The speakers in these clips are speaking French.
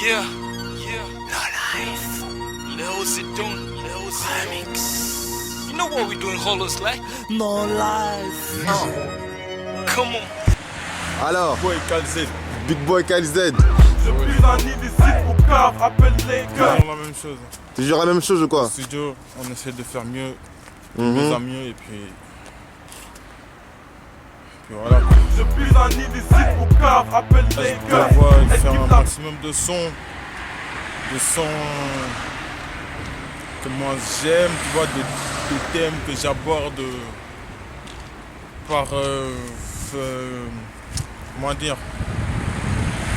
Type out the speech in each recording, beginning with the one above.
Yeah, yeah. No life. Léo Zidon, Léo Remix. You know what we doing, Holos like? No life. No. Come on. Alors, Boy KLZ. Big Boy KLZ. Depuis un illicite au cave, appelle les gars. Toujours la même chose. Toujours la même chose ou quoi? Au studio, on essaie de faire mieux, de mieux en mieux et puis voilà. Depuis un illicite au cave, appelle les Je gars. dois faire un maximum de sons que moi j'aime, tu vois, des thèmes que j'aborde par, comment dire,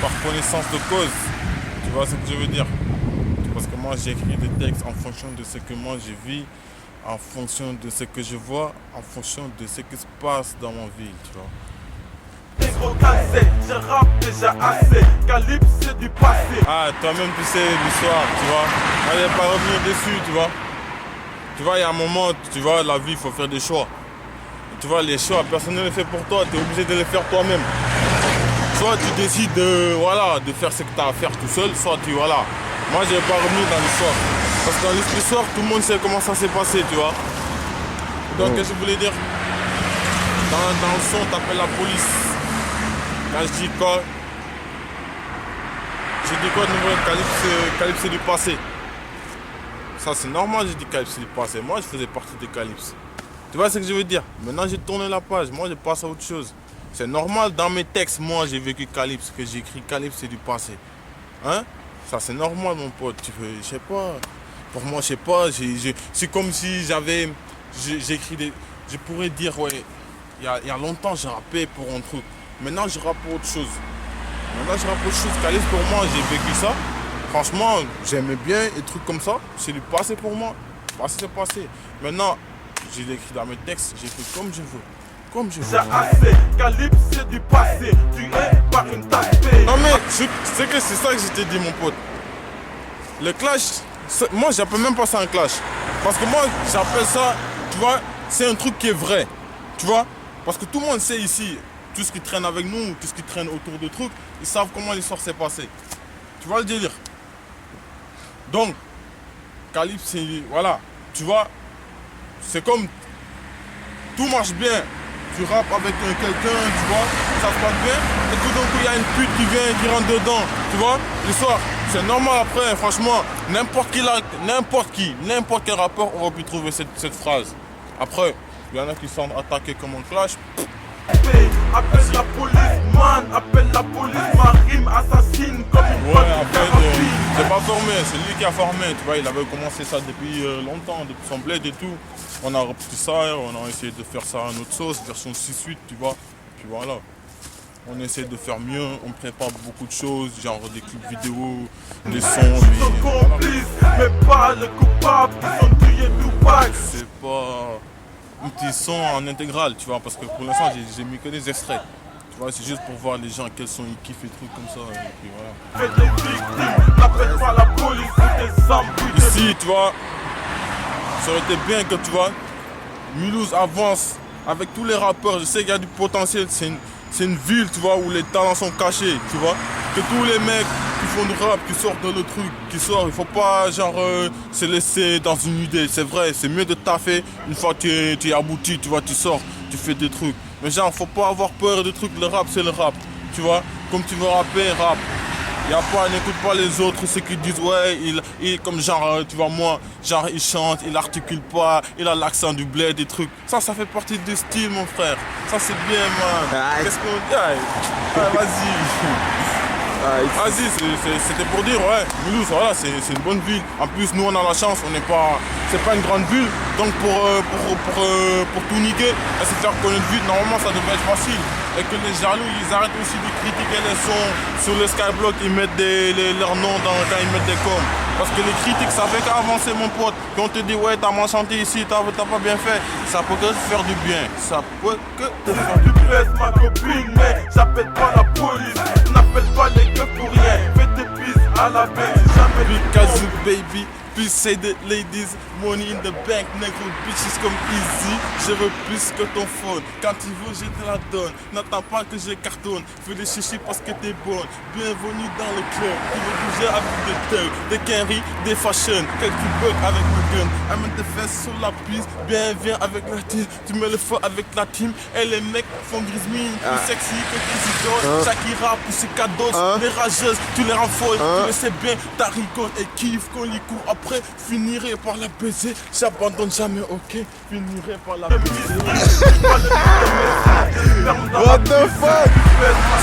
par connaissance de cause, tu vois ce que je veux dire. Parce que moi j'écris des textes en fonction de ce que moi je vis, en fonction de ce que je vois, en fonction de ce qui se passe dans ma vie, tu vois. Négro cassé, je rappe déjà assez. Calypse c'est du passé. Ah, toi-même tu sais l'histoire, tu vois. Moi je vais pas revenir dessus, tu vois. Tu vois, il y a un moment, tu vois, la vie, il faut faire des choix. Tu vois, les choix, personne ne les fait pour toi, tu es obligé de les faire toi-même. Soit tu décides de, voilà, de faire ce que tu as à faire tout seul, soit tu, voilà. Moi je vais pas revenir dans l'histoire. Parce que dans l'histoire, tout le monde sait comment ça s'est passé, tu vois. Donc qu'est-ce que je voulais dire? Dans le son, t'appelles la police. Quand je dis quoi? Je dis quoi de nouveau? Calypse c'est du passé. Ça c'est normal, je dis Calypse c'est du passé. Moi je faisais partie de Calypse. Tu vois ce que je veux dire? Maintenant j'ai tourné la page, moi je passe à autre chose. C'est normal, dans mes textes, moi j'ai vécu Calypse, que j'ai écrit Calypse c'est du passé. Hein? Ça c'est normal mon pote, tu veux, je sais pas. Pour moi je sais pas, c'est comme si j'écris des... Je pourrais dire ouais, il y a longtemps j'ai rappé pour un truc. Maintenant je rappe pour autre chose. Calypse pour moi j'ai vécu ça. Franchement j'aimais bien des trucs comme ça. C'est du passé pour moi. Passé c'est passé. Maintenant j'ai écrit dans mes textes, j'écris comme je veux. J'ai assez, Calypse c'est du passé. Tu es par une tapée. Non mais c'est que c'est ça que je t'ai dit mon pote. Le clash, moi j'appelle même pas ça un clash. Parce que moi j'appelle ça, tu vois, c'est un truc qui est vrai. Tu vois? Parce que tout le monde sait ici, tout ce qui traîne avec nous, tout ce qui traîne autour de trucs, ils savent comment l'histoire s'est passée. Tu vois le délire? Donc, Calypse, c'est, voilà, tu vois, c'est comme, tout marche bien. Tu rappes avec quelqu'un, tu vois, ça se passe bien, et tout d'un coup il y a une pute qui vient, qui rentre dedans, tu vois, l'histoire, c'est normal après, franchement, n'importe quel rappeur aurait pu trouver cette phrase. Après, il y en a qui sont attaqués comme un clash. Appelle la police, man, appelle la police, ma rime assassine comme une Ouais, fucking après, carabine. c'est pas formé, c'est lui qui a formé, tu vois, il avait commencé ça depuis longtemps, depuis son bled et tout. On a repris ça, on a essayé de faire ça à notre sauce, version 6-8, tu vois. Puis voilà, on essaie de faire mieux, on prépare beaucoup de choses, genre des clips vidéo, des sons. Ils sont complices, mais pas le coupable, ils ont tué Tupac. C'est pas un petit son en intégral, tu vois, parce que pour l'instant j'ai mis que des extraits. Tu vois, c'est juste pour voir les gens, quels sont ils kiffent et trucs comme ça. Et puis voilà. Faites les victimes, n'appelle pas la police, ou des embrouilles. Ici, tu vois, ça aurait été bien que, tu vois, Mulhouse avance avec tous les rappeurs. Je sais qu'il y a du potentiel, c'est une ville, tu vois, où les talents sont cachés, tu vois. Que tous les mecs qui font du rap, qui sortent de le truc, qui sortent, il faut pas, genre, se laisser dans une idée. C'est vrai, c'est mieux de taffer une fois que tu es abouti, tu vois, tu sors, tu fais des trucs. Mais genre, faut pas avoir peur des trucs, le rap, c'est le rap, tu vois. Comme tu veux rapper, rap. N'écoute pas les autres, ceux qui disent ouais, il comme genre, tu vois moi, genre il chante, il articule pas, il a l'accent du bled, des trucs. Ça fait partie du style mon frère. Ça c'est bien man. Qu'est-ce qu'on dit? Vas-y. Vas-y, c'était pour dire ouais, Mulhouse, voilà, c'est une bonne ville. En plus nous on a la chance, c'est pas une grande ville, donc pour tout niquer et se faire connaître vite, normalement ça devrait être facile. Et que les jaloux, ils arrêtent aussi de critiquer les sons sur le Skyblock, ils mettent leurs noms quand ils mettent des coms. Parce que les critiques, ça fait qu'avancer mon pote. Quand on te dit ouais, t'as mal chanté ici, t'as pas bien fait, ça peut que te faire du bien. Ça peut que te faire du bien. Tu blesses ma copine, mais j'appelle pas la police. N'appelle pas les gueux pour rien. Fais tes pistes à la baie, jamais Big Kazoo baby, plus, c'est des ladies, money in the bank, négro, bitches comme easy. Je veux plus que ton phone, quand tu veux je te la donne. N'attends pas que je cartonne, fais des chichis parce que t'es bonne. Bienvenue dans le club, tu veux bouger avec des thugs, des Kenry, des fashion, quelques bugs avec le gun. Amène tes fesses sur la piste, bien viens avec la team. Tu mets le feu avec la team, et les mecs font grise mine, plus sexy que tes idoles. Shakira pour ses cadeaux, les rageuses, tu les rends folles. Tu le sais bien, ta rigole et kiffe qu'on les court après. Finirai par la baiser, j'abandonne jamais, ok. Finirai par la baiser. What the fuck?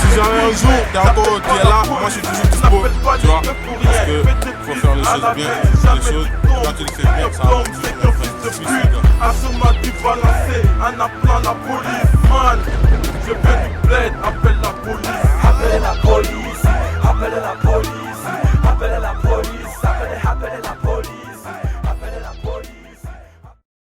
Si jamais un jour t'es là, moi je suis toujours dispo, tu vois. Parce que faut faire les choses bien, les choses, quand tu les fais bien, ça va toujours après. Assuma tu vas lancer un appelant la police, man. Je fais du bled, appelle la